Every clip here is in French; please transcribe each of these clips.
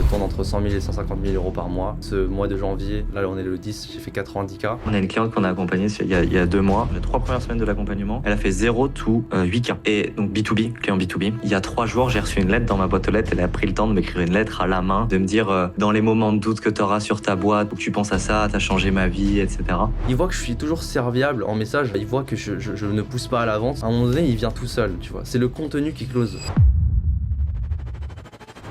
Je tourne entre 100 000 et 150 000 euros par mois. Ce mois de janvier, là on est le 10, j'ai fait 90K. On a une cliente qu'on a accompagnée il y a 2 mois. Les 3 premières semaines de l'accompagnement, elle a fait 0 to 8K. Et donc B2B, client B2B. Il y a 3 jours, j'ai reçu une lettre dans ma boîte aux lettres. Elle a pris le temps de m'écrire une lettre à la main, de me dire dans les moments de doute que tu auras sur ta boîte, où tu penses à ça, t'as changé ma vie, etc. Il voit que je suis toujours serviable en message, il voit que je ne pousse pas à la vente. À un moment donné, il vient tout seul, tu vois. C'est le contenu qui close.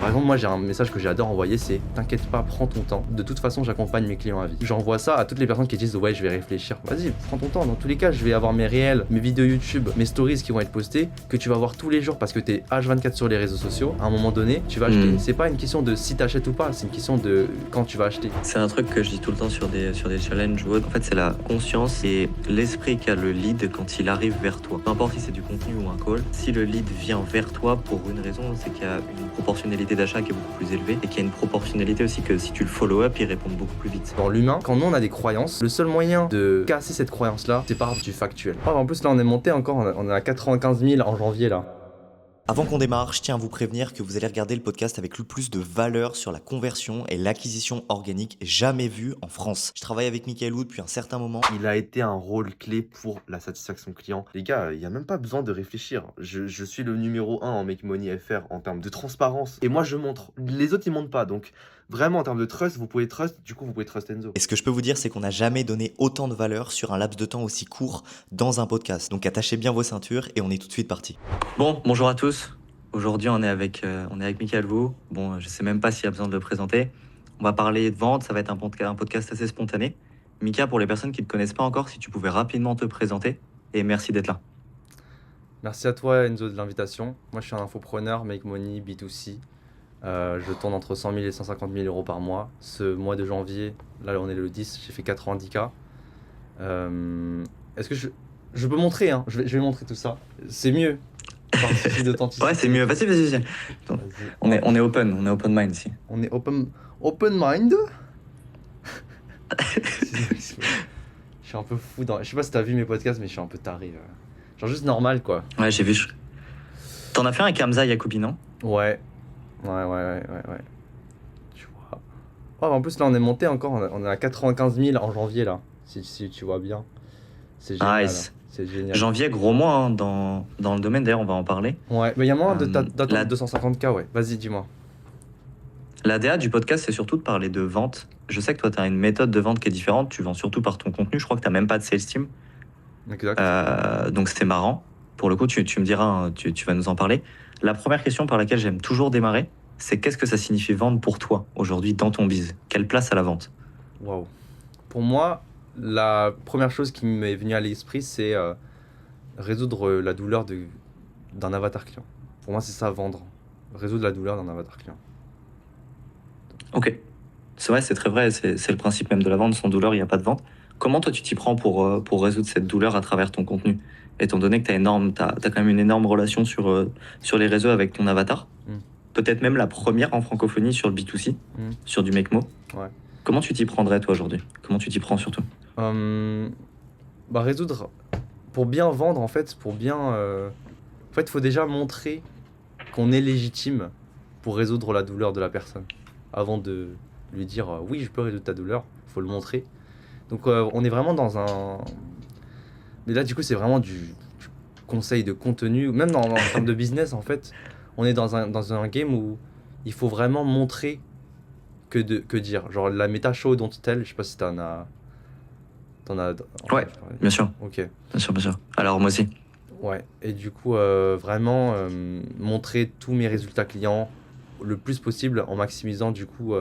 Par exemple, moi j'ai un message que j'adore envoyer, c'est t'inquiète pas, prends ton temps. De toute façon, j'accompagne mes clients à vie. J'envoie ça à toutes les personnes qui disent ouais, je vais réfléchir. Vas-y, prends ton temps. Dans tous les cas, je vais avoir mes réels, mes vidéos YouTube, mes stories qui vont être postées, que tu vas voir tous les jours parce que t'es H24 sur les réseaux sociaux. À un moment donné, tu vas acheter. C'est pas une question de si t'achètes ou pas, c'est une question de quand tu vas acheter. C'est un truc que je dis tout le temps sur des challenges ou autres. En fait, c'est la conscience et l'esprit qu'a le lead quand il arrive vers toi. Peu importe si c'est du contenu ou un call, si le lead vient vers toi pour une raison, c'est qu'il y a une proportionnalité d'achat qui est beaucoup plus élevée et qu'il y a une proportionnalité aussi que si tu le follow-up, il répond beaucoup plus vite. Dans l'humain, quand nous on a des croyances, le seul moyen de casser cette croyance-là, c'est par du factuel. En plus là on est monté encore, on est à 95 000 en janvier là. Avant qu'on démarre, je tiens à vous prévenir que vous allez regarder le podcast avec le plus de valeur sur la conversion et l'acquisition organique jamais vu en France. Je travaille avec Michael Wu depuis un certain moment. Il a été un rôle clé pour la satisfaction client. Les gars, il n'y a même pas besoin de réfléchir. Je suis le numéro 1 en Make Money FR en termes de transparence. Et moi, je montre. Les autres, ils montrent pas. Donc, vraiment, en termes de trust, vous pouvez trust. Du coup, vous pouvez trust Enzo. Et ce que je peux vous dire, c'est qu'on n'a jamais donné autant de valeur sur un laps de temps aussi court dans un podcast. Donc, attachez bien vos ceintures et on est tout de suite parti. Bon, bonjour à tous. Aujourd'hui, on est avec Michael Wu. Bon, je sais même pas s'il y a besoin de le présenter. On va parler de vente, ça va être un podcast assez spontané. Mika, pour les personnes qui ne te connaissent pas encore, si tu pouvais rapidement te présenter, et merci d'être là. Merci à toi Enzo de l'invitation. Moi je suis un infopreneur, Make Money, B2C. Je tourne entre 100 000 et 150 000 euros par mois. Ce mois de janvier, là on est le 10, j'ai fait 90K. Est-ce que je peux montrer hein, je vais montrer tout ça. C'est mieux. Ouais, c'est mieux. Vas-y. On est open mind ici. On est open mind. Je suis un peu fou dans. Je sais pas si t'as vu mes podcasts, mais je suis un peu taré. Genre juste normal quoi. Ouais, j'ai vu. T'en as fait un avec Hamza Yacoubi, non ? Ouais. Tu vois. Oh, en plus là on est monté encore, on est à 95 000 en janvier là. Si tu vois bien. C'est génial. Nice. C'est génial. Janvier, gros mois hein, dans le domaine, d'ailleurs, on va en parler. Ouais, mais il y a moins d'attendre 250K, ouais. Vas-y, dis-moi. L'ADA du podcast, c'est surtout de parler de vente. Je sais que toi, tu as une méthode de vente qui est différente. Tu vends surtout par ton contenu. Je crois que tu n'as même pas de sales team. Exact. Donc, c'était marrant. Pour le coup, tu me diras, hein, tu vas nous en parler. La première question par laquelle j'aime toujours démarrer, c'est qu'est-ce que ça signifie vendre pour toi, aujourd'hui, dans ton biz ? Quelle place à la vente ? Waouh. Pour moi, la première chose qui m'est venue à l'esprit, c'est résoudre la douleur d'un avatar client. Pour moi, c'est ça, vendre. Résoudre la douleur d'un avatar client. Ok. C'est vrai, c'est très vrai. C'est le principe même de la vente. Sans douleur, il n'y a pas de vente. Comment toi, tu t'y prends pour résoudre cette douleur à travers ton contenu ? Étant donné que t'as quand même une énorme relation sur les réseaux avec ton avatar. Peut-être même la première en francophonie sur le B2C, sur du Mecmo. Ouais. Comment tu t'y prendrais, toi, aujourd'hui ? Comment tu t'y prends, surtout ? Résoudre... Pour bien vendre, en fait, il faut déjà montrer qu'on est légitime pour résoudre la douleur de la personne. Avant de lui dire « oui, je peux résoudre ta douleur », il faut le montrer. Donc, on est vraiment dans un... Mais là, du coup, c'est vraiment du conseil de contenu. Même en termes de business, en fait, on est dans un game où il faut vraiment montrer que dire. Genre, la méta show don't tell, je sais pas si t'en as... Ouais, bien sûr. Ok. Bien sûr. Alors, moi aussi. Ouais, et du coup, vraiment montrer tous mes résultats clients le plus possible en maximisant du coup...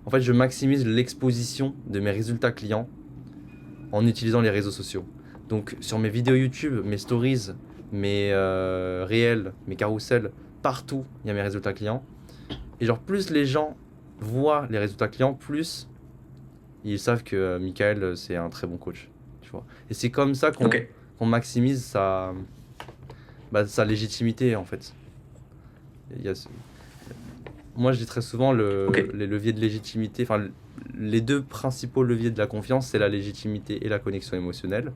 En fait, je maximise l'exposition de mes résultats clients en utilisant les réseaux sociaux. Donc, sur mes vidéos YouTube, mes stories, mes réels, mes carousels, partout, il y a mes résultats clients. Et genre, plus les gens voient les résultats clients, plus ils savent que Michael, c'est un très bon coach. Tu vois. Et c'est comme ça qu'on maximise sa légitimité, en fait. Moi, je dis très souvent les leviers de légitimité, enfin, les deux principaux leviers de la confiance, c'est la légitimité et la connexion émotionnelle.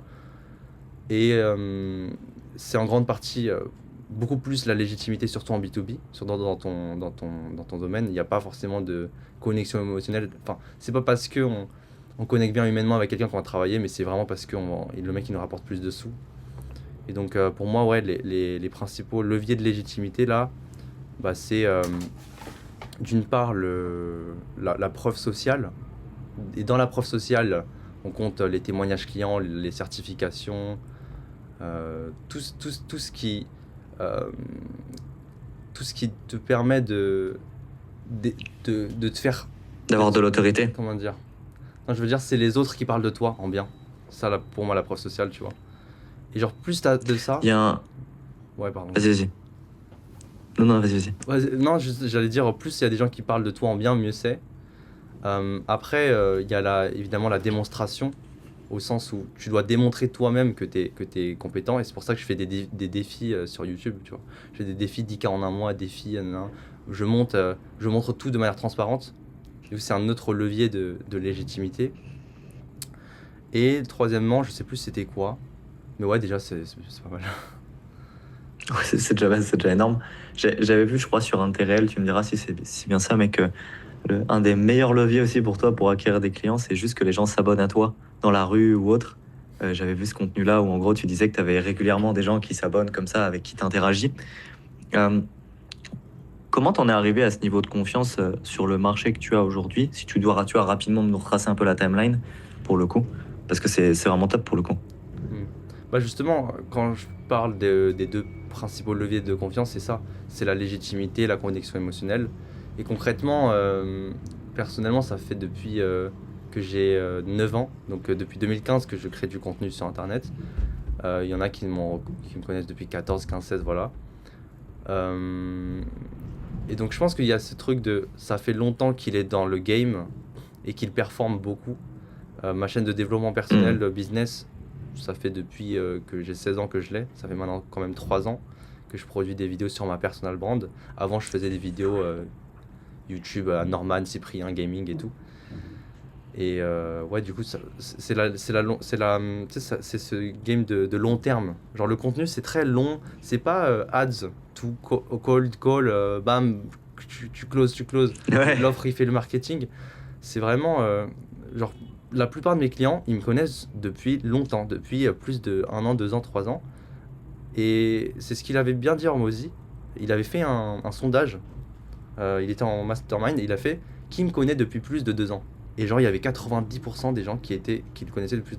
Et c'est en grande partie beaucoup plus la légitimité, surtout en B2B, surtout dans ton domaine. Il n'y a pas forcément de connexion émotionnelle. Enfin, c'est pas parce qu'on connecte bien humainement avec quelqu'un qu'on va travailler, mais c'est vraiment parce que le mec il nous rapporte plus de sous. Et donc pour moi, ouais, les principaux leviers de légitimité là, bah, c'est d'une part la preuve sociale. Et dans la preuve sociale, on compte les témoignages clients, les certifications, tout ce qui tout ce qui te permet de te faire, D'avoir de l'autorité. comment dire, non, je veux dire, c'est les autres qui parlent de toi en bien. Ça, là, pour moi, la preuve sociale, tu vois. Et genre, plus t'as de ça. Il y a un... Ouais, pardon. Vas-y. Non, vas-y. Non, j'allais dire, plus il y a des gens qui parlent de toi en bien, mieux c'est. Après, il y a évidemment la démonstration, au sens où tu dois démontrer toi-même que t'es compétent. Et c'est pour ça que je fais des défis sur YouTube, tu vois. Je fais des défis 10K en un mois, défis, nanana. Je montre tout de manière transparente. Du coup, c'est un autre levier de légitimité. Et troisièmement, je sais plus c'était quoi. Mais ouais, déjà, c'est pas mal. Ouais, c'est déjà énorme. J'avais vu, je crois, sur Interrel, tu me diras si c'est bien ça, mais que un des meilleurs leviers aussi pour toi pour acquérir des clients, c'est juste que les gens s'abonnent à toi dans la rue ou autre. J'avais vu ce contenu-là où en gros tu disais que tu avais régulièrement des gens qui s'abonnent comme ça, avec qui tu interagis. Comment t'en es arrivé à ce niveau de confiance sur le marché que tu as aujourd'hui? Si tu dois rapidement nous retracer un peu la timeline pour le coup, parce que c'est vraiment top pour le coup. Bah justement, quand je parle des deux principaux leviers de confiance, c'est ça. C'est la légitimité, la connexion émotionnelle. Et concrètement, personnellement, ça fait depuis que j'ai 9 ans, donc depuis 2015 que je crée du contenu sur Internet. Il y en a qui me connaissent depuis 14, 15, 16, voilà. Et donc je pense qu'il y a ce truc de... Ça fait longtemps qu'il est dans le game et qu'il performe beaucoup. Ma chaîne de développement personnel, business, ça fait depuis que j'ai 16 ans que je l'ai. Ça fait maintenant quand même 3 ans que je produis des vidéos sur ma personal brand. Avant, je faisais des vidéos YouTube à Norman, Cyprien, Gaming et tout. Et ouais, du coup, c'est ce game de long terme. Genre, le contenu, c'est très long. C'est pas ads, tout cold call, bam, tu closes. Ouais. L'offre, il fait le marketing. C'est vraiment... genre, la plupart de mes clients, ils me connaissent depuis longtemps, depuis plus de 1 an, 2 ans, 3 ans. Et c'est ce qu'il avait bien dit Hormozy. Il avait fait un sondage. Il était en mastermind et il a fait « Qui me connaît depuis plus de 2 ans ?» Et genre, il y avait 90% des gens qui le connaissaient depuis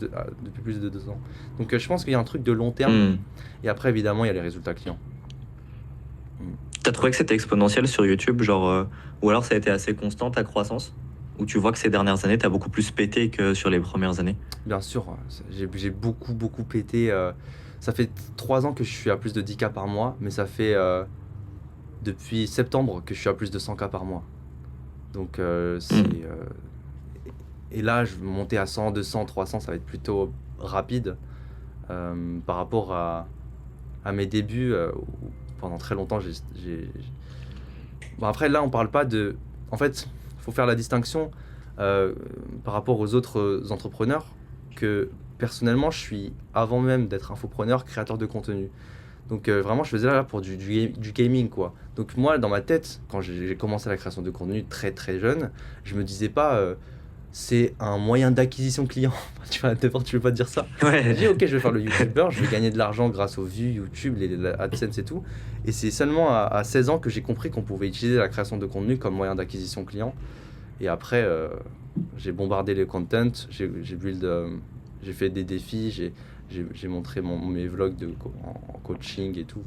plus de 2 ans. Donc je pense qu'il y a un truc de long terme. Et après, évidemment, il y a les résultats clients. T'as trouvé que c'était exponentiel sur YouTube, genre, ou alors ça a été assez constant ta croissance? Ou tu vois que ces dernières années, t'as beaucoup plus pété que sur les premières années? Bien sûr, j'ai beaucoup pété. Ça fait 3 ans que je suis à plus de 10K par mois, mais ça fait depuis septembre que je suis à plus de 100K par mois. Donc et là, je vais monter à 100, 200, 300, ça va être plutôt rapide par rapport à mes débuts où pendant très longtemps, Bon, après, là, on parle pas de... En fait, il faut faire la distinction par rapport aux autres entrepreneurs que personnellement, je suis, avant même d'être infopreneur, créateur de contenu. Donc vraiment, je faisais là pour du gaming, quoi. Donc moi, dans ma tête, quand j'ai commencé la création de contenu très très jeune, je me disais pas c'est un moyen d'acquisition client. Tu vois, d'abord, tu veux pas te dire ça. J'ai dit ok, je vais faire le YouTuber, je vais gagner de l'argent grâce aux vues YouTube, les AdSense et tout. Et c'est seulement à 16 ans que j'ai compris qu'on pouvait utiliser la création de contenu comme moyen d'acquisition client. Et après, j'ai bombardé les contents, j'ai fait des défis, j'ai montré mes vlogs en coaching et tout,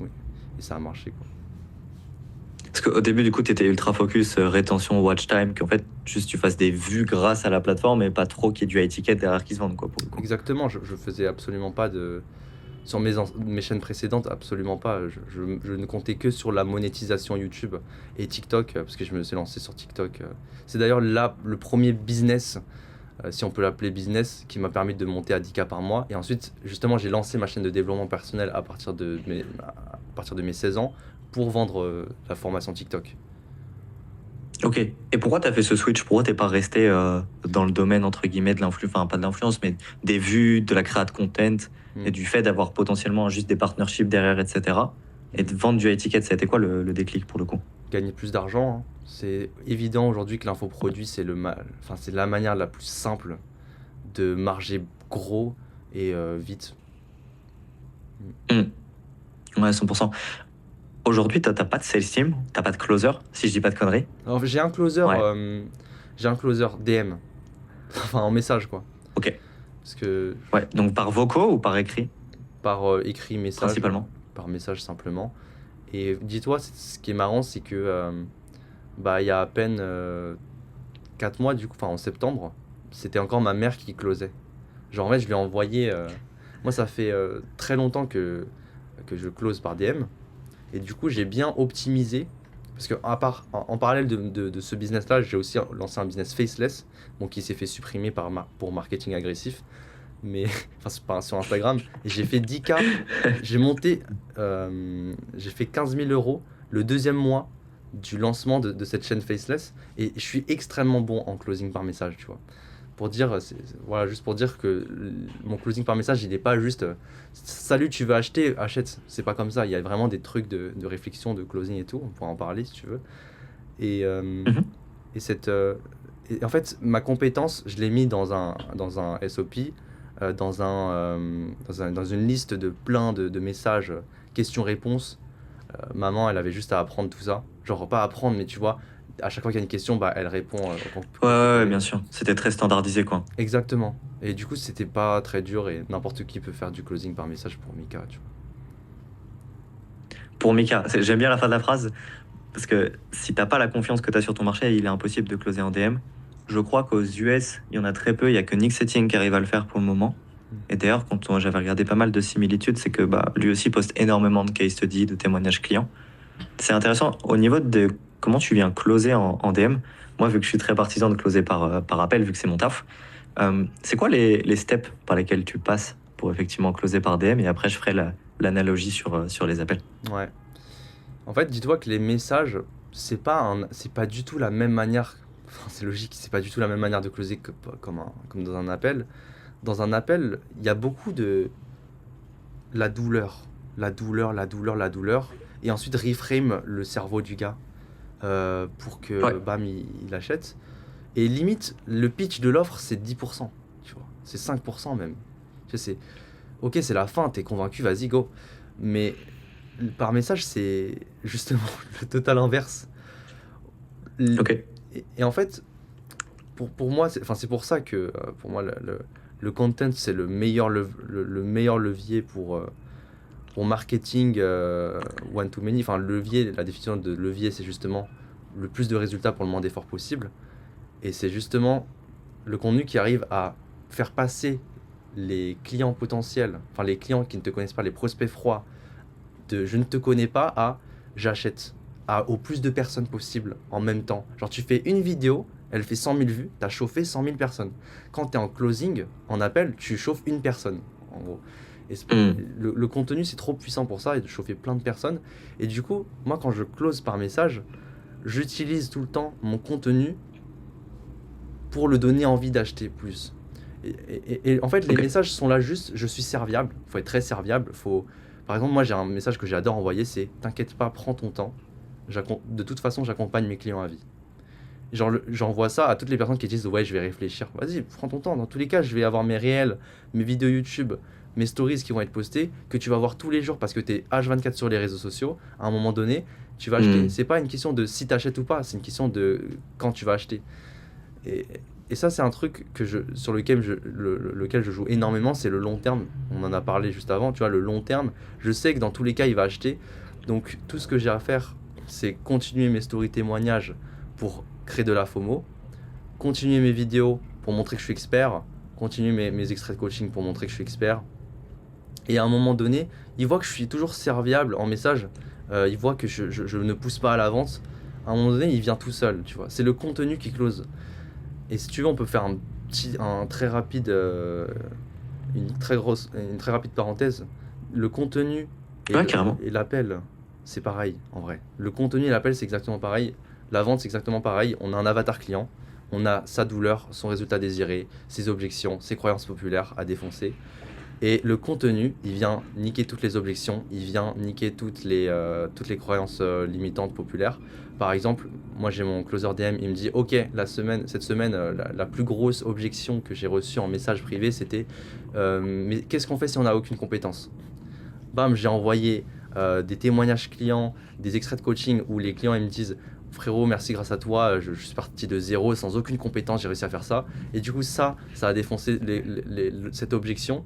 et ça a marché, quoi. Parce qu'au début, du coup, tu étais ultra focus, rétention, watch time, qu'en fait, juste tu fasses des vues grâce à la plateforme et pas trop qu'il y ait du high ticket derrière qui se vendent, quoi, pour le coup. Exactement, je faisais absolument pas sur mes chaînes précédentes, absolument pas. Je ne comptais que sur la monétisation YouTube et TikTok, parce que je me suis lancé sur TikTok. C'est d'ailleurs là le premier business, si on peut l'appeler business, qui m'a permis de monter à 10K par mois. Et ensuite, justement, j'ai lancé ma chaîne de développement personnel à partir de mes 16 ans pour vendre la formation TikTok. Ok. Et pourquoi tu as fait ce switch? Pourquoi t'es pas resté dans le domaine, entre guillemets, de l'influence, enfin pas de l'influence, mais des vues, de la création de content et du fait d'avoir potentiellement juste des partnerships derrière, etc. et de vendre du high ticket. Ça a été quoi le déclic pour le coup? Gagner plus d'argent, hein. C'est évident aujourd'hui que l'infoproduit, c'est la manière la plus simple de marger gros et vite. Hmm. Ouais, 100%. Aujourd'hui, t'as pas de sales team, t'as pas de closer, si je dis pas de conneries. Alors, Ouais. j'ai un closer DM, enfin en message quoi. Ok. Parce que Ouais, donc par vocaux ou par écrit, par écrit, message, principalement? par message simplement. Et dis-toi, ce qui est marrant, c'est que il y a à peine 4 mois, du coup, enfin en septembre, c'était encore ma mère qui closait. Genre en fait, je lui ai envoyé. Moi, ça fait très longtemps que je close par DM. Et du coup, j'ai bien optimisé. Parce que en parallèle de ce business-là, j'ai aussi lancé un business faceless, bon, qui s'est fait supprimer pour marketing agressif. Mais enfin, sur Instagram. Et j'ai fait 10K. J'ai monté. J'ai fait 15 000 euros le deuxième mois du lancement de cette chaîne faceless. Et je suis extrêmement bon en closing par message, tu vois. Pour dire, voilà, juste pour dire que mon closing par message, il n'est pas juste salut, tu veux acheter, achète. C'est pas comme ça. Il y a vraiment des trucs de réflexion, de closing et tout. On pourra en parler si tu veux. Et, Mhm. et en fait, ma compétence, je l'ai mis dans un SOP, dans une liste de plein de messages, questions-réponses. Maman, elle avait juste à apprendre tout ça. Genre, pas apprendre, mais tu vois, à chaque fois qu'il y a une question, elle répond. Ouais, bien sûr. C'était très standardisé, quoi. Exactement. Et du coup, c'était pas très dur et n'importe qui peut faire du closing par message pour Mika, tu vois. Pour Mika, j'aime bien la fin de la phrase, parce que si t'as pas la confiance que t'as sur ton marché, il est impossible de closer en DM. Je crois qu'aux US, il y en a très peu. Il y a que Nick Setting qui arrive à le faire pour le moment. Et d'ailleurs, quand j'avais regardé pas mal de similitudes, c'est que lui aussi poste énormément de case studies, de témoignages clients. C'est intéressant. Au niveau de comment tu viens closer en DM, moi, vu que je suis très partisan de closer par appel, vu que c'est mon taf, c'est quoi les steps par lesquels tu passes pour effectivement closer par DM? Et après, je ferai l'analogie sur les appels. Ouais. En fait, dis-toi que les messages, c'est pas du tout la même manière. Enfin, c'est logique, c'est pas du tout la même manière de closer comme dans un appel. Dans un appel, il y a beaucoup de la douleur, la douleur, la douleur, la douleur, et ensuite reframe le cerveau du gars pour que Ouais. bam il achète. Et limite, le pitch de l'offre c'est 10%, tu vois, c'est 5% même. Tu sais, ok, c'est la fin, t'es convaincu, vas-y go. Mais par message, c'est justement le total inverse. Ok. Et en fait, pour moi, c'est pour ça que pour moi, le content, c'est le meilleur levier pour marketing one-to-many. Enfin, levier, la définition de levier, c'est justement le plus de résultats pour le moins d'efforts possible. Et c'est justement le contenu qui arrive à faire passer les clients potentiels, enfin les clients qui ne te connaissent pas, les prospects froids, de je ne te connais pas à j'achète au plus de personnes possible en même temps. Genre tu fais une vidéo, elle fait 100 000 vues, tu as chauffé 100 000 personnes. Quand tu es en closing, en appel, tu chauffes une personne, en gros. Et le contenu, c'est trop puissant pour ça, et de chauffer plein de personnes. Et du coup, moi, quand je close par message, j'utilise tout le temps mon contenu pour le donner envie d'acheter plus. Et en fait, les messages sont là juste, je suis serviable. Il faut être très serviable. Par exemple, moi, j'ai un message que j'adore envoyer, c'est « T'inquiète pas, prends ton temps. De toute façon, j'accompagne mes clients à vie. » Genre, j'envoie ça à toutes les personnes qui disent « Ouais, je vais réfléchir. » Vas-y, prends ton temps. Dans tous les cas, je vais avoir mes réels, mes vidéos YouTube, mes stories qui vont être postées, que tu vas voir tous les jours parce que tu es H24 sur les réseaux sociaux. À un moment donné, tu vas acheter. C'est pas une question de si tu achètes ou pas, c'est une question de quand tu vas acheter. Et ça, c'est un truc sur lequel je joue énormément, c'est le long terme. On en a parlé juste avant, tu vois, le long terme. Je sais que dans tous les cas, il va acheter. Donc, tout ce que j'ai à faire, c'est continuer mes stories témoignages pour créer de la FOMO, continuer mes vidéos pour montrer que je suis expert, continuer mes extraits de coaching pour montrer que je suis expert. Et à un moment donné, il voit que je suis toujours serviable en message, il voit que je ne pousse pas à la vente. À un moment donné, il vient tout seul, tu vois. C'est le contenu qui close. Et si tu veux, on peut faire un très rapide, une très rapide parenthèse. Le contenu et l'appel, c'est pareil en vrai. Le contenu et l'appel, c'est exactement pareil. La vente, c'est exactement pareil. On a un avatar client, on a sa douleur, son résultat désiré, ses objections, ses croyances populaires à défoncer. Et le contenu, il vient niquer toutes les objections, il vient niquer toutes les croyances limitantes populaires. Par exemple, moi j'ai mon closer DM, il me dit ok, cette semaine, la plus grosse objection que j'ai reçue en message privé, c'était mais qu'est-ce qu'on fait si on n'a aucune compétence? Bam, j'ai envoyé des témoignages clients, des extraits de coaching où les clients ils me disent frérot, merci, grâce à toi, je suis parti de zéro, sans aucune compétence, j'ai réussi à faire ça. Et du coup, ça a défoncé cette objection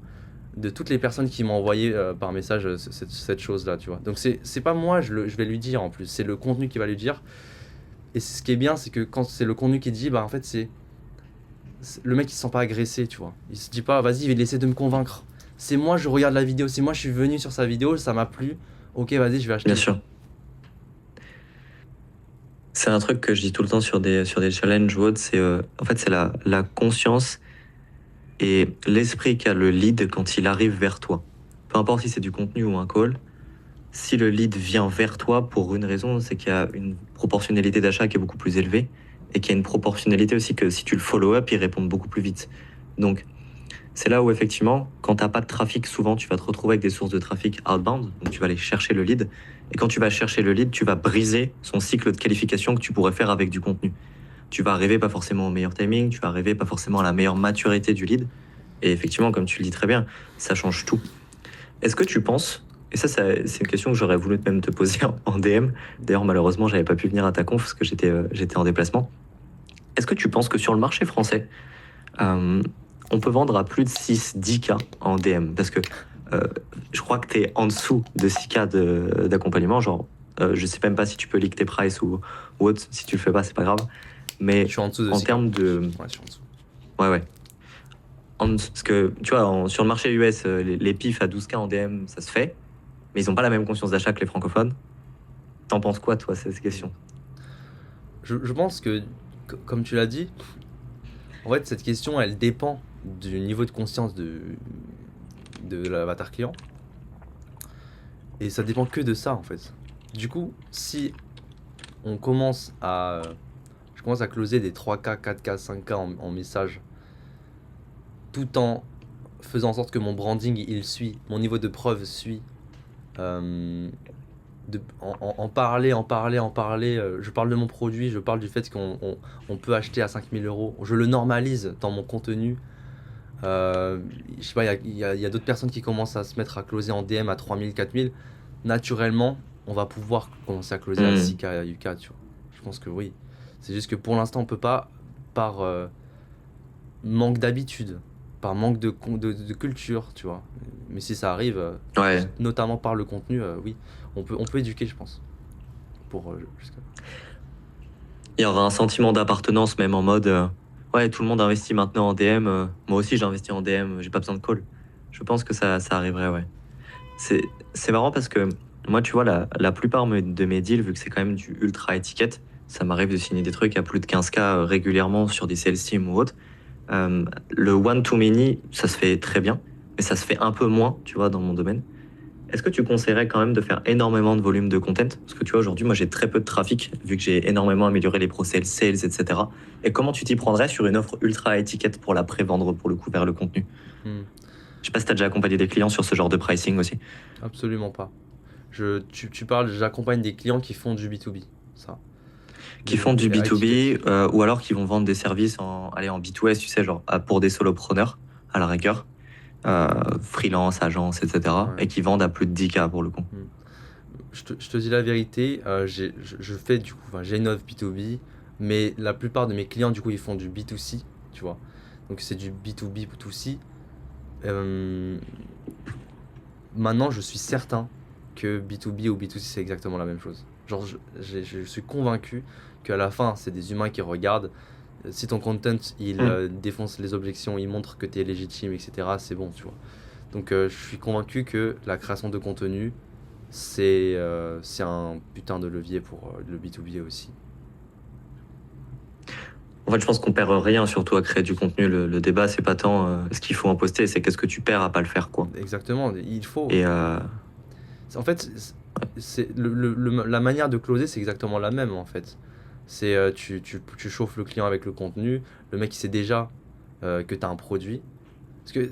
de toutes les personnes qui m'ont envoyé par message cette chose-là, tu vois. Donc c'est pas moi, je vais lui dire en plus, c'est le contenu qui va lui dire. Et ce qui est bien, c'est que quand c'est le contenu qui dit, bah en fait, le mec il se sent pas agressé, tu vois. Il se dit pas, vas-y, il va essayer de me convaincre. C'est moi, je regarde la vidéo, c'est moi, je suis venu sur sa vidéo, ça m'a plu. Ok, vas-y, je vais acheter. Bien sûr. C'est un truc que je dis tout le temps sur des challenges ou autres, c'est en fait c'est la conscience et l'esprit qu'a le lead quand il arrive vers toi. Peu importe si c'est du contenu ou un call, si le lead vient vers toi pour une raison, c'est qu'il y a une proportionnalité d'achat qui est beaucoup plus élevée et qu'il y a une proportionnalité aussi que si tu le follow-up, il répond beaucoup plus vite. Donc c'est là où effectivement, quand tu n'as pas de trafic, souvent tu vas te retrouver avec des sources de trafic outbound, donc tu vas aller chercher le lead. Et quand tu vas chercher le lead, tu vas briser son cycle de qualification que tu pourrais faire avec du contenu. Tu vas arriver pas forcément au meilleur timing, tu vas arriver pas forcément à la meilleure maturité du lead. Et effectivement, comme tu le dis très bien, ça change tout. Est-ce que tu penses, et ça c'est une question que j'aurais voulu même te poser en DM, d'ailleurs malheureusement j'avais pas pu venir à ta conf parce que j'étais en déplacement. Est-ce que tu penses que sur le marché français, on peut vendre à plus de 6-10K en DM? Parce que je crois que tu es en dessous de 6K d'accompagnement. Genre, je sais même pas si tu peux leak tes prices ou autre. Si tu le fais pas, c'est pas grave. Mais Je suis en dessous de en 6K. termes de. Ouais, je suis en dessous. Ouais. Parce que, tu vois, sur le marché US, les pifs à 12K en DM, ça se fait. Mais ils ont pas la même conscience d'achat que les francophones. T'en penses quoi, toi, cette question? Je pense que, comme tu l'as dit, en fait, cette question, elle dépend du niveau de conscience de l'avatar client. Et ça dépend que de ça, en fait. Du coup, si je commence à closer des 3K, 4K, 5K en message, tout en faisant en sorte que mon branding, il suit, mon niveau de preuve suit, en parler, je parle de mon produit, je parle du fait qu'on peut acheter à 5 000 €, je le normalise dans mon contenu. Je sais pas, il y a d'autres personnes qui commencent à se mettre à closer en DM à 3 000, 4 000. Naturellement, on va pouvoir commencer à closer à 6K, à 8K, tu vois. Je pense que oui. C'est juste que pour l'instant, on peut pas, par manque d'habitude, par manque de culture, tu vois. Mais si ça arrive, Ouais. notamment par le contenu, oui, on peut éduquer, je pense. Il y aura un sentiment d'appartenance, même en mode ouais, tout le monde investit maintenant en DM. Moi aussi, j'ai investi en DM, j'ai pas besoin de call. Je pense que ça arriverait, ouais. C'est marrant parce que moi, tu vois, la plupart de mes deals, vu que c'est quand même du ultra étiquette, ça m'arrive de signer des trucs à plus de 15K régulièrement sur des sales teams ou autre. Le one-to-many, ça se fait très bien, mais ça se fait un peu moins, tu vois, dans mon domaine. Est-ce que tu conseillerais quand même de faire énormément de volume de content? Parce que tu vois, aujourd'hui, moi, j'ai très peu de trafic, vu que j'ai énormément amélioré les process sales, etc. Et comment tu t'y prendrais sur une offre ultra étiquette pour la pré-vendre, pour le coup, vers le contenu? Je sais pas si tu as déjà accompagné des clients sur ce genre de pricing aussi. Absolument pas. Tu parles, j'accompagne des clients qui font du B2B, ça. Qui font du B2B, ou alors qui vont vendre des services en B2S, tu sais, genre pour des solopreneurs, à la rigueur. Freelance, agence, etc. Ouais. Et qui vendent à plus de 10K pour le coup. Je te dis la vérité, je fais du coup, j'ai une offre B2B, mais la plupart de mes clients du coup ils font du B2C, tu vois. Donc c'est du B2B, B2C. Maintenant je suis certain que B2B ou B2C c'est exactement la même chose. Genre je suis convaincu qu'à la fin c'est des humains qui regardent. Si ton content il défonce les objections, il montre que tu es légitime, etc., c'est bon, tu vois. Donc je suis convaincu que la création de contenu, c'est un putain de levier pour le B2B aussi. En fait, je pense qu'on perd rien, surtout à créer du contenu. Le débat, c'est pas tant ce qu'il faut en poster, c'est qu'est-ce que tu perds à pas le faire, quoi. Exactement, il faut. Et En fait, la manière de closer, c'est exactement la même, en fait. C'est tu chauffes le client avec le contenu, le mec il sait déjà que tu as un produit. Parce que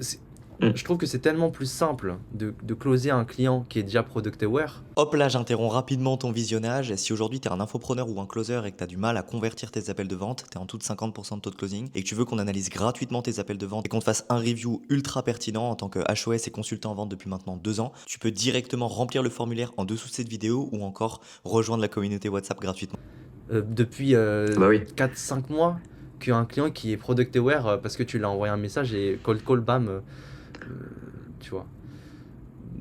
je trouve que c'est tellement plus simple de closer un client qui est déjà product aware. Hop là, j'interromps rapidement ton visionnage. Si aujourd'hui tu es un infopreneur ou un closer et que tu as du mal à convertir tes appels de vente, tu es en dessous de 50% de taux de closing et que tu veux qu'on analyse gratuitement tes appels de vente et qu'on te fasse un review ultra pertinent en tant que HOS et consultant en vente depuis maintenant 2 ans, tu peux directement remplir le formulaire en dessous de cette vidéo ou encore rejoindre la communauté WhatsApp gratuitement. Depuis Bah oui. 4-5 mois qu'un client qui est product aware parce que tu l'as envoyé un message et call bam, tu vois.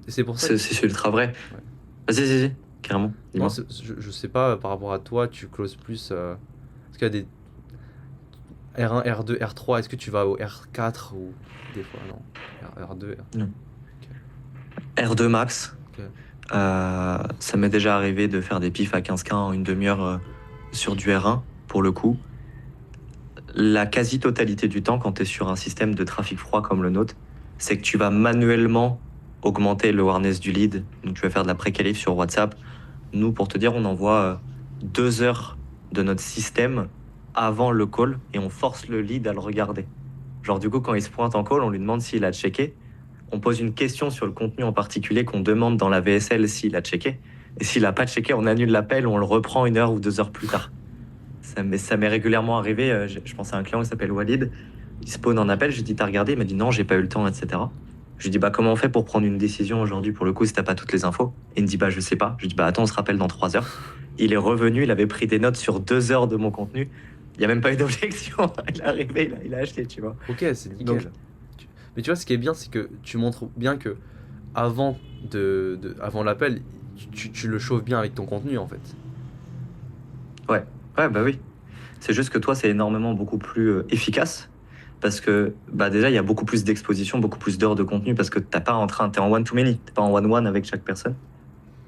Et c'est pour ça C'est ultra vrai. Ouais. Vas-y, carrément. Non, Dis-moi. je sais pas par rapport à toi, tu closes plus. Est-ce qu'il y a des R1, R2, R3, est-ce que tu vas au R4 ou des fois non R2 R2 max. Ok. Ça m'est déjà arrivé de faire des pifs à 15K en une demi-heure sur du R1, pour le coup. La quasi-totalité du temps, quand tu es sur un système de trafic froid comme le nôtre, c'est que tu vas manuellement augmenter le awareness du lead. Donc, tu vas faire de la pré-qualif sur WhatsApp. Nous, pour te dire, on envoie 2 heures de notre système avant le call et on force le lead à le regarder. Genre, du coup, quand il se pointe en call, on lui demande s'il a checké. On pose une question sur le contenu en particulier qu'on demande dans la VSL s'il a checké. Et s'il n'a pas checké, on annule l'appel ou on le reprend 1 heure ou 2 heures plus tard. Ça m'est régulièrement arrivé. Je pense à un client qui s'appelle Walid. Il spawn en appel. Je lui dis, t'as regardé? Il m'a dit, non, j'ai pas eu le temps, etc. Je lui dis, bah, comment on fait pour prendre une décision aujourd'hui, pour le coup, si t'as pas toutes les infos? Et il me dit, bah, je sais pas. Je lui dis, bah, attends, on se rappelle dans 3 heures. Il est revenu, il avait pris des notes sur 2 heures de mon contenu. Il n'y a même pas eu d'objection. Il est arrivé, il a acheté, tu vois. Ok, c'est nickel. Donc- Mais tu vois, ce qui est bien, c'est que tu montres bien que avant avant l'appel, tu le chauffes bien avec ton contenu en fait. Ouais, bah oui. C'est juste que toi, c'est énormément beaucoup plus efficace parce que bah déjà, il y a beaucoup plus d'exposition, beaucoup plus d'heures de contenu parce que t'es en one-to-many, t'es pas en one-one avec chaque personne.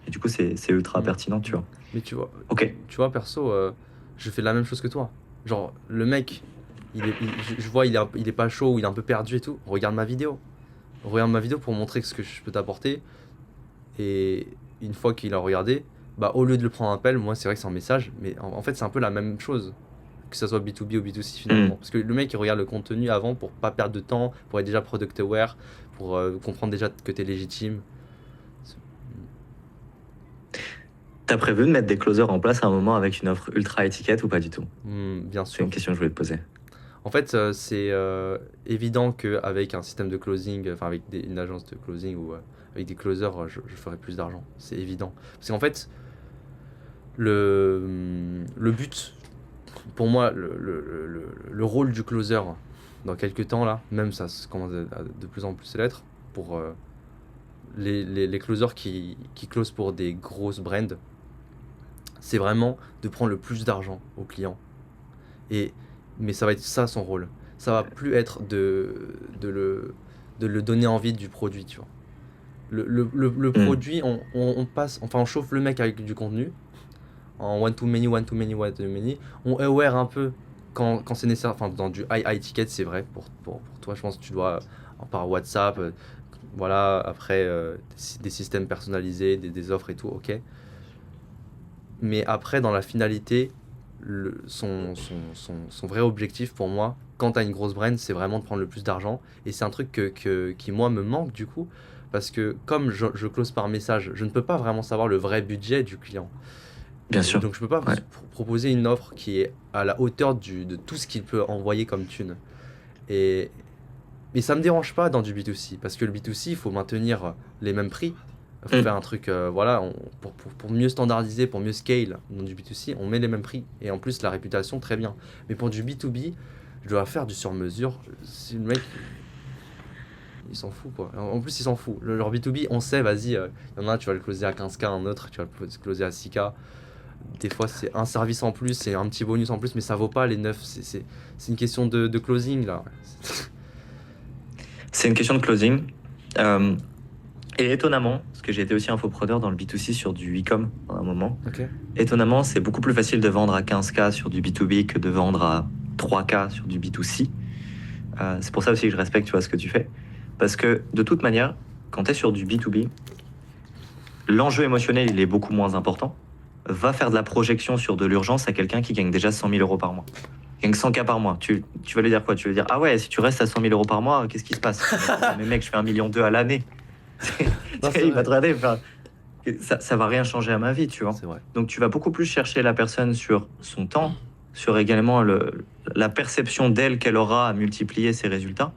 Et du coup, c'est ultra pertinent, tu vois. Mais tu vois, Ok. perso, je fais la même chose que toi. Genre, le mec, je vois, il est pas chaud, il est un peu perdu et tout. Regarde ma vidéo. Regarde ma vidéo pour montrer ce que je peux t'apporter. Et une fois qu'il a regardé, bah au lieu de le prendre en appel, moi c'est vrai que c'est un message, mais en fait c'est un peu la même chose. Que ça soit B2B ou B2C finalement. Parce que le mec il regarde le contenu avant pour pas perdre de temps, pour être déjà product aware, pour comprendre déjà que t'es légitime. T'as prévu de mettre des closers en place à un moment avec une offre ultra étiquette ou pas du tout? Bien C'est sûr. une question que je voulais te poser. En fait, c'est évident qu'avec un système de closing, enfin avec une agence de closing ou avec des closers, je ferai plus d'argent. C'est évident. Parce qu'en fait, le but, pour moi, le rôle du closer dans quelques temps, là, même ça commence à de plus en plus l'être, pour les closers qui closent pour des grosses brands, c'est vraiment de prendre le plus d'argent aux clients. Mais ça va être ça son rôle. Ça va plus être de le donner envie du produit, tu vois. Le produit, on passe, enfin on chauffe le mec avec du contenu, en one-to-many, on aware un peu quand c'est nécessaire, enfin dans du high ticket c'est vrai, pour toi je pense que tu dois, par WhatsApp, voilà, après des systèmes personnalisés, des offres et tout, ok. Mais après dans la finalité, son vrai objectif pour moi, quand tu as une grosse brand, c'est vraiment de prendre le plus d'argent. Et c'est un truc qui moi me manque du coup, parce que comme je close par message, je ne peux pas vraiment savoir le vrai budget du client. Bien sûr. Donc je peux pas Ouais. proposer une offre qui est à la hauteur de tout ce qu'il peut envoyer comme thune. Et ça me dérange pas dans du B2C, parce que le B2C, il faut maintenir les mêmes prix. Il faut faire un truc, voilà, pour mieux standardiser, pour mieux scale dans du B2C, on met les mêmes prix. Et en plus, la réputation, très bien. Mais pour du B2B, je dois faire du sur-mesure. Si le mec, il s'en fout, quoi. En plus, il s'en fout. Leur B2B, on sait, vas-y, il y en a, tu vas le closer à 15K, un autre, tu vas le closer à 6K. Des fois, c'est un service en plus, c'est un petit bonus en plus, mais ça vaut pas les 9. C'est une question de closing, là. C'est une question de closing. Et étonnamment, parce que j'ai été aussi infopreneur dans le B2C sur du e-com à un moment, Ok. étonnamment, c'est beaucoup plus facile de vendre à 15K sur du B2B que de vendre à 3K sur du B2C. C'est pour ça aussi que je respecte, tu vois, ce que tu fais. Parce que de toute manière, quand tu es sur du B2B, l'enjeu émotionnel, il est beaucoup moins important. Va faire de la projection sur de l'urgence à quelqu'un qui gagne déjà 100 000 euros par mois. gagne 100K par mois. Tu vas lui dire quoi? Tu vas lui dire, ah ouais, si tu restes à 100 000 euros par mois, qu'est-ce qui se passe? Mais mec, je fais 1,2 million à l'année. Non, c'est Il va vrai. te regarder, enfin, ça va rien changer à ma vie, tu vois. C'est vrai. Donc tu vas beaucoup plus chercher la personne sur son temps, sur également la perception d'elle qu'elle aura à multiplier ses résultats.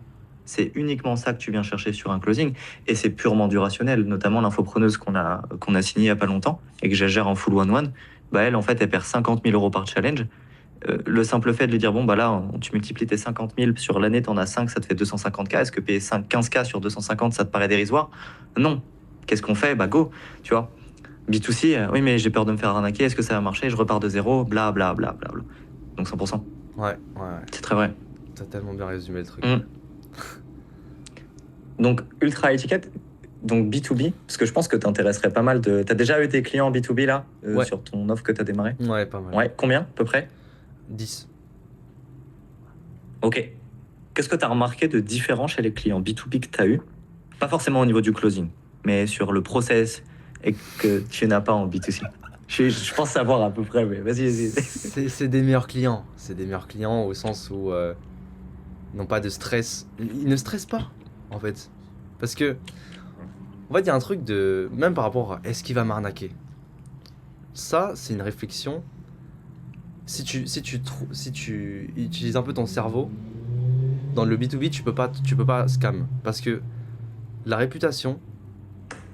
C'est uniquement ça que tu viens chercher sur un closing. Et c'est purement du rationnel, notamment l'infopreneuse qu'on a signée il n'y a pas longtemps et que je gère en full one-one. Bah elle, en fait, elle perd 50 000 euros par challenge. Le simple fait de lui dire, bon, bah là, tu multiplies tes 50 000 sur l'année, t'en as 5, ça te fait 250K. Est-ce que payer 15K sur 250, ça te paraît dérisoire? Non. Qu'est-ce qu'on fait? Bah go, tu vois. B2C, oui, mais j'ai peur de me faire arnaquer. Est-ce que ça va marcher? Je repars de zéro, bla bla bla bla bla. Donc 100%. Ouais. C'est très vrai. T'as tellement bien résumé le truc. Donc, ultra étiquette, donc B2B, parce que je pense que t'intéresserais pas mal de... T'as déjà eu tes clients B2B là, Ouais. sur ton offre que t'as démarré? Ouais, pas mal. Ouais, combien à peu près? 10. Ok. Qu'est-ce que t'as remarqué de différent chez les clients B2B que t'as eu? Pas forcément au niveau du closing, mais sur le process et que tu n'as pas en B2C. Je pense savoir à peu près, mais vas-y. C'est des meilleurs clients. C'est des meilleurs clients au sens où ils n'ont pas de stress. Ils ne stressent pas, en fait. Parce que, en fait, il y a un truc de... Même par rapport à est-ce qu'il va m'arnaquer? Ça, c'est une réflexion. Si tu utilises un peu ton cerveau, dans le B2B, tu peux pas scam. Parce que la réputation,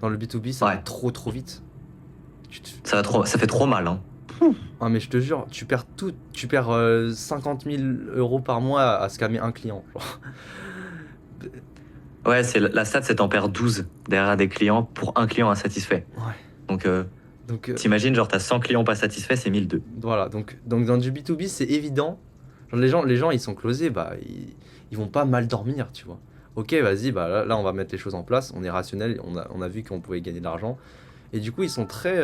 dans le B2B, ça va Ouais. trop vite. Ça fait trop mal, hein. Ah mais je te jure, tu perds 50 000 euros par mois à scammer un client. genre. Ouais, la stat, c'est t'en perds 12 derrière des clients pour un client insatisfait. Ouais. Donc, Donc t'imagines, genre, t'as 100 clients pas satisfaits, c'est 1002. voilà, donc dans du B2B, c'est évident. Genre, les gens, ils sont closés, bah ils vont pas mal dormir, tu vois. Ok, vas-y, bah là, on va mettre les choses en place, on est rationnel, on a vu qu'on pouvait gagner de l'argent. Et du coup, ils sont très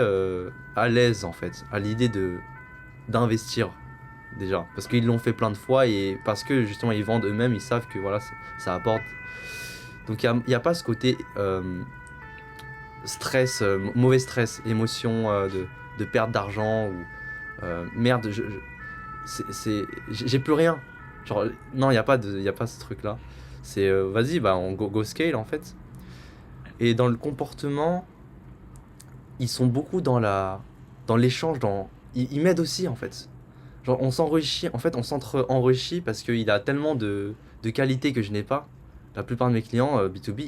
à l'aise, en fait, à l'idée d'investir, déjà. Parce qu'ils l'ont fait plein de fois et parce que, justement, ils vendent eux-mêmes, ils savent que, voilà, ça apporte. Donc, il n'y a pas ce côté stress, mauvais stress, émotion de perte d'argent ou merde, j'ai plus rien. Genre, non, il n'y a pas ce truc-là. C'est vas-y, bah, on go scale, en fait. Et dans le comportement, ils sont beaucoup dans l'échange, ils m'aident aussi, en fait. Genre, on s'enrichit, en fait, on s'entre-enrichit parce qu'il a tellement de qualités que je n'ai pas. La plupart de mes clients B2B,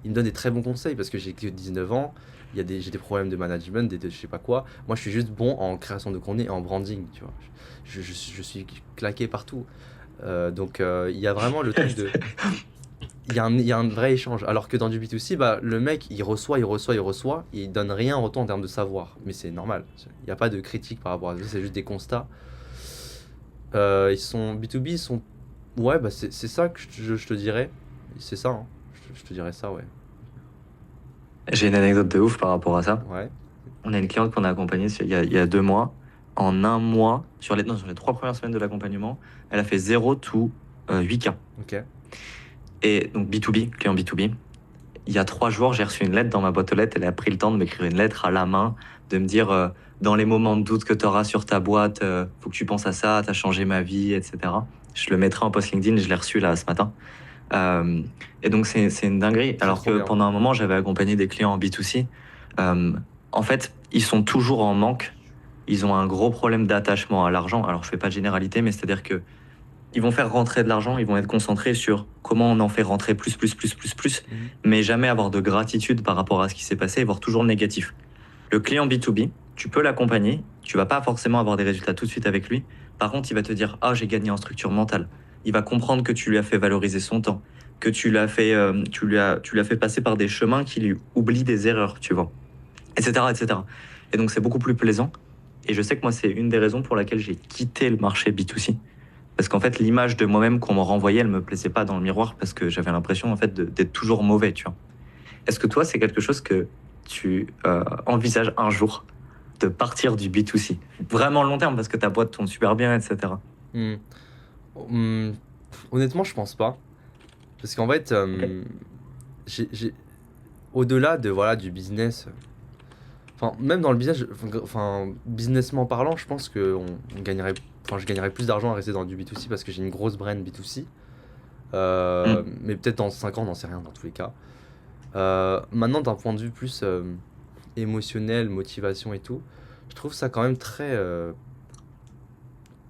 ils me donnent des très bons conseils parce que j'ai que 19 ans, j'ai des problèmes de management, je sais pas quoi. Moi, je suis juste bon en création de contenu et en branding, tu vois. Je suis claqué partout. Donc, il y a vraiment le truc de... Il y a un vrai échange. Alors que dans du B2C, bah, le mec, il reçoit, et il donne rien en retour en termes de savoir. Mais c'est normal. Il n'y a pas de critique par rapport à ça, c'est juste des constats. B2B, ils sont... Ouais, bah c'est ça que je te dirais. C'est ça, hein. Je te dirais ça, ouais. J'ai une anecdote de ouf par rapport à ça. Ouais. On a une cliente qu'on a accompagnée il y a 2 mois. En un mois, sur les 3 premières semaines de l'accompagnement, elle a fait 0 to 8K. Ok. Et donc B2B, client B2B. Il y a 3 jours, j'ai reçu une lettre dans ma boîte aux lettres. Elle a pris le temps de m'écrire une lettre à la main, de me dire dans les moments de doute que tu auras sur ta boîte, faut que tu penses à ça, t'as changé ma vie, etc. Je le mettrai en post LinkedIn, je l'ai reçu là ce matin. Et donc c'est une dinguerie. Alors trop que bien. pendant un moment, j'avais accompagné des clients en B2C. En fait, ils sont toujours en manque. Ils ont un gros problème d'attachement à l'argent. Alors je fais pas de généralité, mais c'est-à-dire que ils vont faire rentrer de l'argent, ils vont être concentrés sur comment on en fait rentrer plus, mais jamais avoir de gratitude par rapport à ce qui s'est passé et voir toujours le négatif. Le client B2B, tu peux l'accompagner, tu vas pas forcément avoir des résultats tout de suite avec lui. Par contre, il va te dire « Ah, j'ai gagné en structure mentale ». Il va comprendre que tu lui as fait valoriser son temps, que tu l'as fait passer par des chemins qui lui oublient des erreurs, tu vois, etc., etc. Et donc, c'est beaucoup plus plaisant. Et je sais que moi, c'est une des raisons pour laquelle j'ai quitté le marché B2C. Parce qu'en fait, l'image de moi-même qu'on me renvoyait, elle me plaisait pas dans le miroir parce que j'avais l'impression en fait d'être toujours mauvais, tu vois. Est-ce que toi, c'est quelque chose que tu envisages un jour de partir du B2C? Vraiment long terme parce que ta boîte tourne super bien, etc. Honnêtement, je pense pas. Parce qu'en fait, j'ai au-delà de voilà du business, enfin même dans le business, businessment parlant, je pense qu'on gagnerait enfin, je gagnerais plus d'argent à rester dans du B2C parce que j'ai une grosse brand B2C. Mais peut-être dans 5 ans, on n'en sait rien dans tous les cas. Maintenant, d'un point de vue plus émotionnel, motivation et tout, je trouve ça quand même très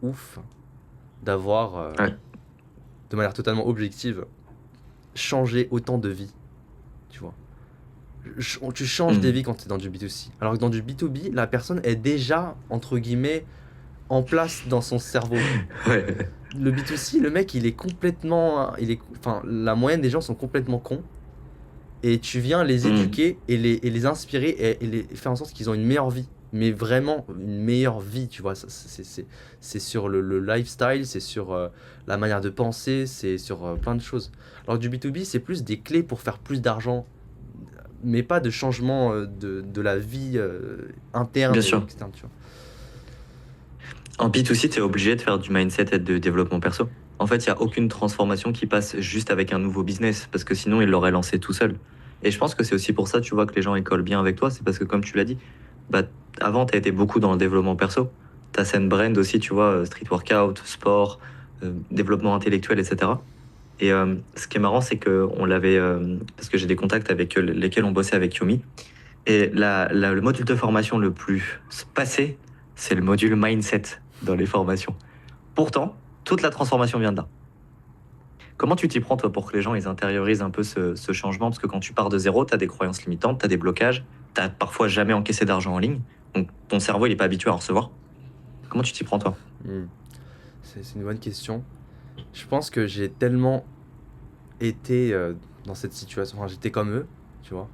ouf d'avoir, Ouais. de manière totalement objective, changé autant de vies, tu vois. Tu changes des Mm. vies quand tu es dans du B2C. Alors que dans du B2B, la personne est déjà, entre guillemets, en place dans son cerveau. Ouais. Le B2C, le mec, il est complètement... Enfin, la moyenne des gens sont complètement cons. Et tu viens les Mm. éduquer et les inspirer et les faire en sorte qu'ils ont une meilleure vie. Mais vraiment, une meilleure vie, tu vois. C'est sur le lifestyle, c'est sur la manière de penser, c'est sur plein de choses. Alors que du B2B, c'est plus des clés pour faire plus d'argent, mais pas de changement de la vie interne Bien et sûr. externe, tu vois. En B2C, tu es obligé de faire du mindset et de développement perso. En fait, il n'y a aucune transformation qui passe juste avec un nouveau business, parce que sinon, il l'aurait lancé tout seul. Et je pense que c'est aussi pour ça, tu vois, que les gens ils collent bien avec toi, c'est parce que, comme tu l'as dit, bah, avant, tu as été beaucoup dans le développement perso. Ta scène brand aussi, tu vois, street workout, sport, développement intellectuel, etc. Et ce qui est marrant, c'est que on l'avait, parce que j'ai des contacts avec eux, lesquels on bossait avec Yomi. Et le module de formation le plus passé, c'est le module mindset dans les formations. Pourtant, toute la transformation vient de là. Comment tu t'y prends, toi, pour que les gens ils intériorisent un peu ce changement? Parce que quand tu pars de zéro, tu as des croyances limitantes, tu as des blocages, tu parfois jamais encaissé d'argent en ligne. Donc ton cerveau, il n'est pas habitué à en recevoir. Comment tu t'y prends, toi? C'est une bonne question. Je pense que j'ai tellement été dans cette situation. Enfin, j'étais comme eux, tu vois.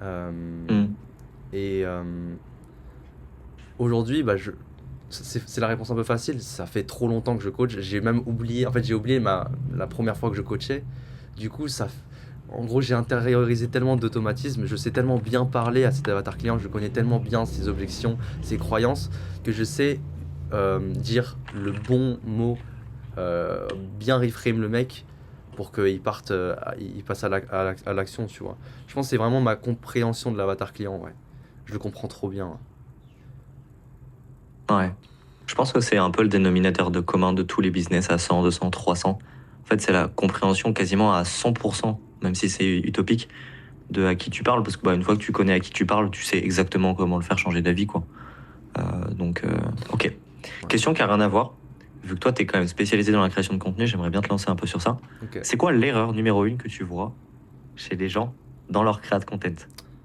Euh, Mm. et aujourd'hui, bah, c'est la réponse un peu facile. Ça fait trop longtemps que je coach. J'ai même oublié. En fait, j'ai oublié la première fois que je coachais. Du coup, en gros, j'ai intériorisé tellement d'automatismes. Je sais tellement bien parler à cet avatar client. Je connais tellement bien ses objections, ses croyances, que je sais dire le bon mot, bien reframe le mec pour qu'il parte, il passe à l'action, tu vois. Je pense que c'est vraiment ma compréhension de l'avatar client, ouais. Je le comprends trop bien. Ouais. Je pense que c'est un peu le dénominateur de commun de tous les business à 100, 200, 300. En fait, c'est la compréhension quasiment à 100%, même si c'est utopique, de à qui tu parles. Parce que bah, une fois que tu connais à qui tu parles, tu sais exactement comment le faire changer d'avis, quoi. Ok. Question qui a rien à voir. Vu que toi, tu es quand même spécialisé dans la création de contenu, j'aimerais bien te lancer un peu sur ça. Ok. C'est quoi l'erreur numéro 1 que tu vois chez les gens dans leur créa de content?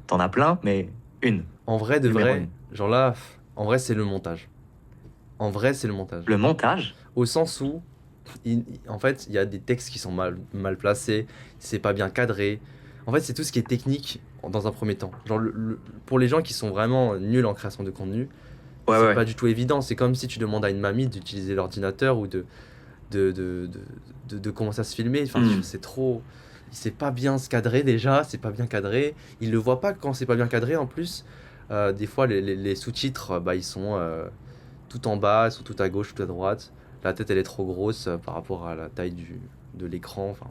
T'en as plein, mais une. En vrai, de Numéro vrai, genre là, en vrai, c'est le montage. En vrai, c'est le montage. Le montage. Au sens où, en fait, il y a des textes qui sont mal placés, c'est pas bien cadré. En fait, c'est tout ce qui est technique dans un premier temps. Genre, pour les gens qui sont vraiment nuls en création de contenu, Ouais, c'est ouais. pas du tout évident. C'est comme si tu demandes à une mamie d'utiliser l'ordinateur ou de commencer à se filmer. Enfin, Mm. c'est trop. C'est pas bien se cadrer déjà, c'est pas bien cadré. Ils le voient pas quand c'est pas bien cadré en plus. Des fois, les sous-titres, bah, ils sont tout en bas, ils sont tout à gauche, tout à droite. La tête, elle est trop grosse par rapport à la taille de l'écran. Enfin,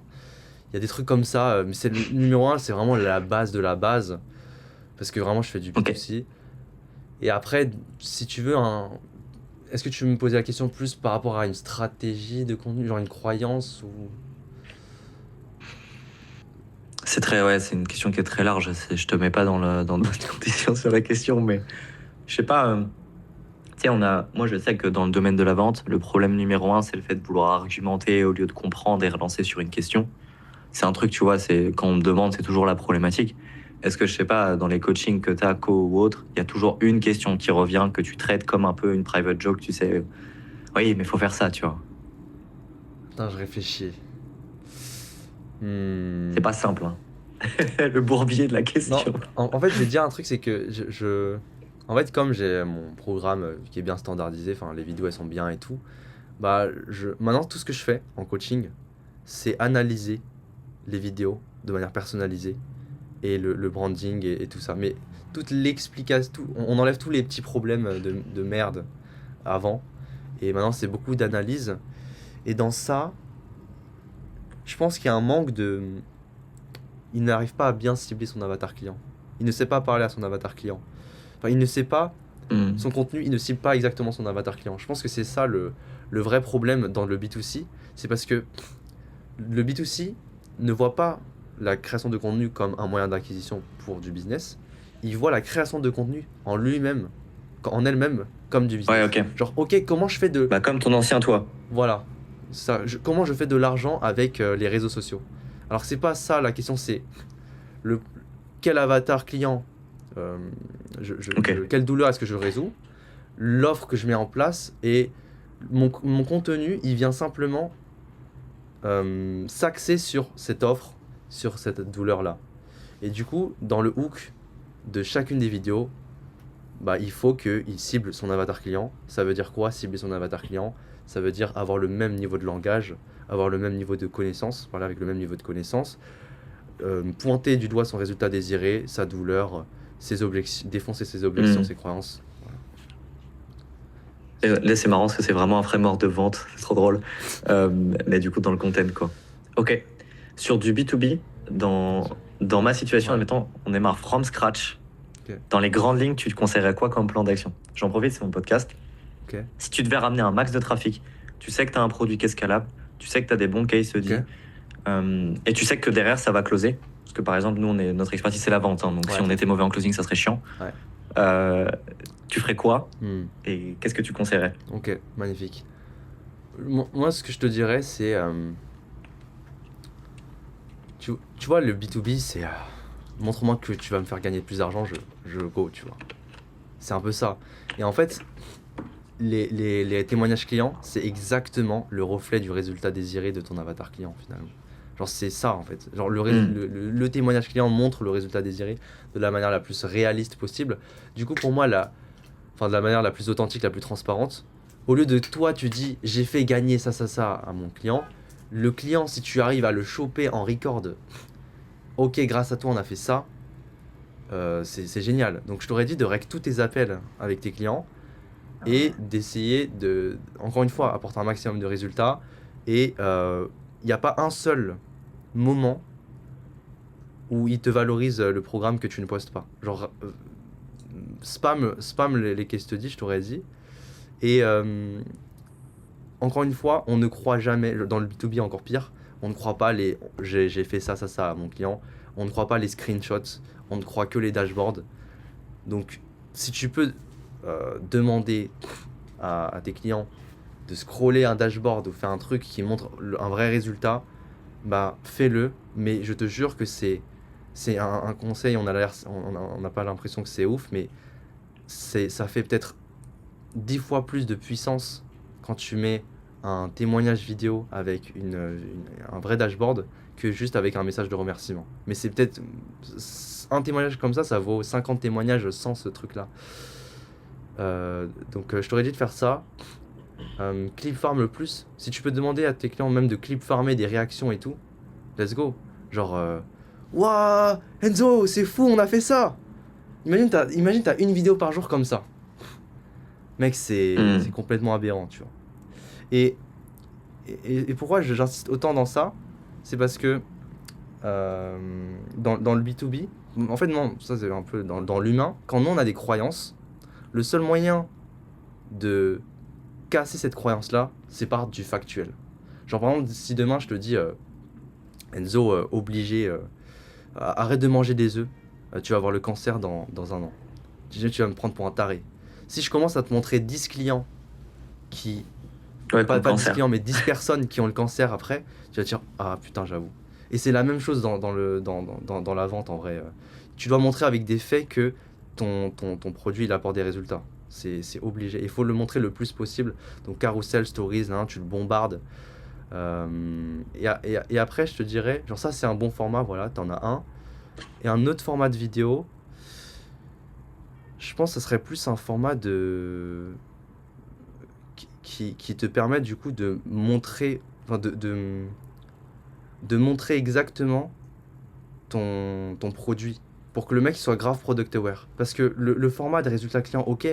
il y a des trucs comme ça. Mais c'est le numéro un, c'est vraiment la base de la base. Parce que vraiment, je fais du Ok. B2C. Et après, si tu veux, est-ce que tu veux me poser la question plus par rapport à une stratégie de contenu, genre une croyance ou... C'est une question qui est très large. Je te mets pas dans de bonnes conditions sur la question, mais je sais pas. Tu sais, moi, je sais que dans le domaine de la vente, le problème numéro 1, c'est le fait de vouloir argumenter au lieu de comprendre et relancer sur une question. C'est un truc, tu vois, c'est quand on me demande, c'est toujours la problématique. Est-ce que, je sais pas, dans les coachings que tu as, co ou autre, il y a toujours une question qui revient, que tu traites comme un peu une private joke, tu sais. Oui, mais faut faire ça, tu vois. Putain, je réfléchis. C'est pas simple, hein. Le bourbier de la question. Non, en fait, je vais te dire un truc, c'est que En fait, comme j'ai mon programme qui est bien standardisé, enfin, les vidéos, elles sont bien et tout, bah, maintenant, tout ce que je fais en coaching, c'est analyser les vidéos de manière personnalisée et le branding et tout ça. Mais toute l'explication, on enlève tous les petits problèmes de merde avant. Et maintenant, c'est beaucoup d'analyse. Et dans ça, je pense qu'il y a un manque de... Il n'arrive pas à bien cibler son avatar client. Il ne sait pas parler à son avatar client. Enfin, il ne sait pas Hmm. son contenu, il ne cible pas exactement son avatar client. Je pense que c'est ça le vrai problème dans le B2C. C'est parce que le B2C ne voit pas la création de contenu comme un moyen d'acquisition pour du business. Il voit la création de contenu en lui-même, en elle-même, comme du business. Ouais, ok. Genre, ok, comment je fais de... Bah, comme ton ancien toi. Voilà. Ça, comment je fais de l'argent avec les réseaux sociaux. Alors, c'est pas ça la question, c'est le, quel avatar client, Ok. quelle douleur est-ce que je résous, l'offre que je mets en place et mon contenu, il vient simplement s'axer sur cette offre, sur cette douleur-là. Et du coup, dans le hook de chacune des vidéos, bah, il faut qu'il cible son avatar client. Ça veut dire quoi, cibler son avatar client? Ça veut dire avoir le même niveau de langage, avoir le même niveau de connaissance, voilà, avec le même niveau de connaissance, pointer du doigt son résultat désiré, sa douleur, ses objections, défoncer ses objections, ses croyances. Et là, c'est marrant parce que c'est vraiment un framework de vente, c'est trop drôle. Mais du coup, dans le content, quoi. Ok. Sur du B2B, dans ma situation, Ouais. admettons, on démarre from scratch. Ok. Dans les grandes lignes, tu te conseillerais quoi comme plan d'action? J'en profite, c'est mon podcast. Ok. Si tu devais ramener un max de trafic, tu sais que tu as un produit qui est scalable, tu sais que tu as des bons case studies, Ok. et tu sais que derrière, ça va closer. Parce que par exemple, nous, notre expertise, c'est la vente. Hein, donc Ouais. si on était mauvais en closing, ça serait chiant. Ouais. Tu ferais quoi? Hmm. Et qu'est-ce que tu conseillerais? Ok, magnifique. Moi, ce que je te dirais, c'est... tu vois, le B2B, c'est... montre-moi que tu vas me faire gagner plus d'argent, je go, tu vois. C'est un peu ça. Et en fait, les témoignages clients, c'est exactement le reflet du résultat désiré de ton avatar client, finalement. Genre, c'est ça, en fait. Genre, le témoignage client montre le résultat désiré de la manière la plus réaliste possible. Du coup, pour moi, de la manière la plus authentique, la plus transparente, au lieu de toi, tu dis, j'ai fait gagner ça à mon client, le client, si tu arrives à le choper en record, ok, grâce à toi, on a fait ça, c'est génial. Donc, je t'aurais dit de rec tous tes appels avec tes clients et d'essayer de, encore une fois, apporter un maximum de résultats. Et il n'y a pas un seul moment où il te valorise le programme que tu ne postes pas. Genre, spam les case studies, je t'aurais dit. Et encore une fois, on ne croit jamais, dans le B2B encore pire, on ne croit pas j'ai fait ça à mon client, on ne croit pas les screenshots, on ne croit que les dashboards. Donc, si tu peux demander à tes clients de scroller un dashboard ou faire un truc qui montre un vrai résultat, bah fais-le, mais je te jure que c'est un conseil, on n'a pas l'impression que c'est ouf, mais ça fait peut-être 10 fois plus de puissance quand tu mets un témoignage vidéo avec un vrai dashboard que juste avec un message de remerciement. Mais c'est peut-être un témoignage comme ça vaut 50 témoignages sans ce truc-là. Donc je t'aurais dit de faire ça. Clip farm le plus. Si tu peux demander à tes clients même de clip farmer des réactions et tout, let's go. Genre, waouh, Enzo, c'est fou, on a fait ça. Imagine t'as une vidéo par jour comme ça. Mec, c'est complètement aberrant, tu vois. Et pourquoi j'insiste autant dans ça, c'est parce que dans le B2B, en fait non, ça c'est un peu dans l'humain, quand nous on a des croyances, le seul moyen de casser cette croyance-là, c'est par du factuel. Genre par exemple, si demain je te dis, Enzo, obligé, arrête de manger des œufs, tu vas avoir le cancer dans un an. Tu vas me prendre pour un taré. Si je commence à te montrer 10 clients qui... pas 10 clients, mais 10 personnes qui ont le cancer après, tu vas te dire, ah putain, j'avoue. Et c'est la même chose dans la vente en vrai. Tu dois montrer avec des faits que ton produit il apporte des résultats. C'est obligé. Il faut le montrer le plus possible. Donc carousel, stories, hein, tu le bombardes. Et après, je te dirais, genre ça c'est un bon format, voilà, t'en as un. Et un autre format de vidéo, je pense que ce serait plus un format qui te permet du coup de montrer, enfin de montrer exactement ton produit pour que le mec soit grave product aware. Parce que le format des résultats clients, ok,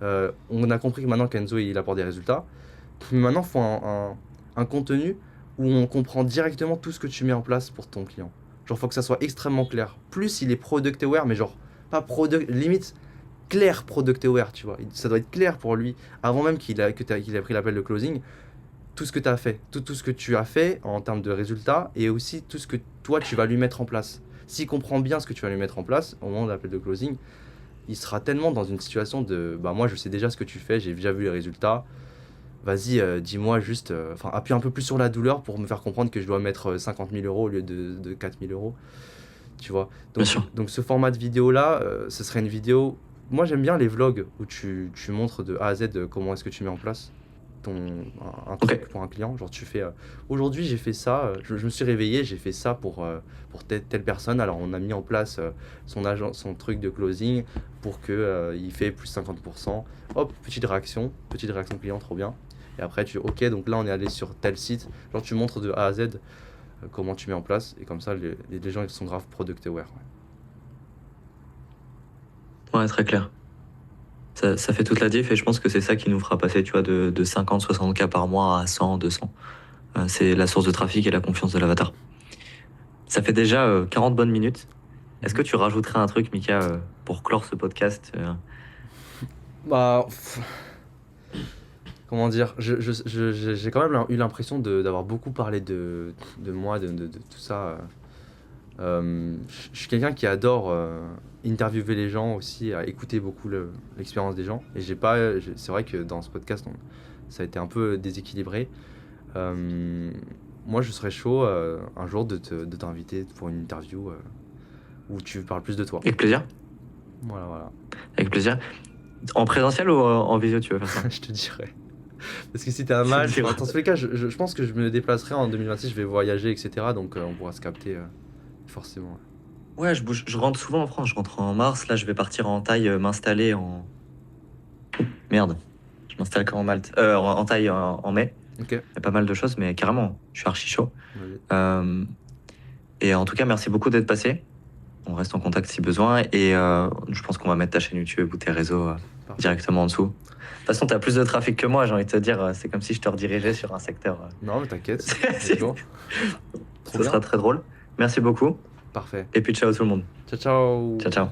on a compris que maintenant qu'Enzo il apporte des résultats, mais maintenant il faut un contenu où on comprend directement tout ce que tu mets en place pour ton client. Genre faut que ça soit extrêmement clair. Plus il est product aware, mais genre pas product, limite clair product aware, tu vois. Ça doit être clair pour lui, avant même qu'il ait pris l'appel de closing, tout ce que tu as fait, tout ce que tu as fait en termes de résultats et aussi tout ce que toi tu vas lui mettre en place. S'il comprend bien ce que tu vas lui mettre en place au moment de l'appel de closing, il sera tellement dans une situation de bah moi je sais déjà ce que tu fais, j'ai déjà vu les résultats. Vas-y, dis-moi juste, appuie un peu plus sur la douleur pour me faire comprendre que je dois mettre 50 000 euros au lieu de 4 000 euros. Tu vois. Bien sûr. Donc ce format de vidéo-là, ce serait une vidéo... Moi j'aime bien les vlogs où tu montres de A à Z comment est-ce que tu mets en place un truc pour un client. Genre tu fais, aujourd'hui j'ai fait ça, je me suis réveillé, j'ai fait ça pour telle personne. Alors on a mis en place son truc de closing pour que il fait plus 50%. Hop, petite réaction client, trop bien. Et après tu ok, donc là on est allé sur tel site. Genre tu montres de A à Z comment tu mets en place et comme ça les gens ils sont grave product aware. Ouais, très clair. Ça fait toute la diff et je pense que c'est ça qui nous fera passer, tu vois, de 50, 60K par mois à 100, 200. C'est la source de trafic et la confiance de l'avatar. Ça fait déjà 40 bonnes minutes. Est-ce que tu rajouterais un truc, Mika, pour clore ce podcast Bah, comment dire, j'ai quand même eu l'impression d'avoir beaucoup parlé de moi, de tout ça. Je suis quelqu'un qui adore interviewer les gens aussi, à écouter beaucoup l'expérience des gens. Et c'est vrai que dans ce podcast, ça a été un peu déséquilibré. Moi, je serais chaud un jour de t'inviter pour une interview où tu parles plus de toi. Avec plaisir. Voilà. Avec plaisir. En présentiel ou en visio, tu veux faire ça? Je te dirais. Parce que si t'es un match, dans tous les cas, je pense que je me déplacerai en 2026, je vais voyager, etc. Donc on pourra se capter forcément. Ouais, je rentre souvent en France. Je rentre en mars. Là, je vais partir en Thaï m'installer en... Merde. Je m'installe quand en Malte. En Thaï en mai. Ok. Il y a pas mal de choses, mais carrément, je suis archi chaud. Vas-y. Et en tout cas, merci beaucoup d'être passé. On reste en contact si besoin. Et je pense qu'on va mettre ta chaîne YouTube ou tes réseaux directement en dessous. De toute façon, tu as plus de trafic que moi, j'ai envie de te dire. C'est comme si je te redirigeais sur un secteur. Non, mais t'inquiète. Ce sera très drôle. Merci beaucoup. Parfait. Et puis ciao tout le monde. Ciao, ciao. Ciao, ciao.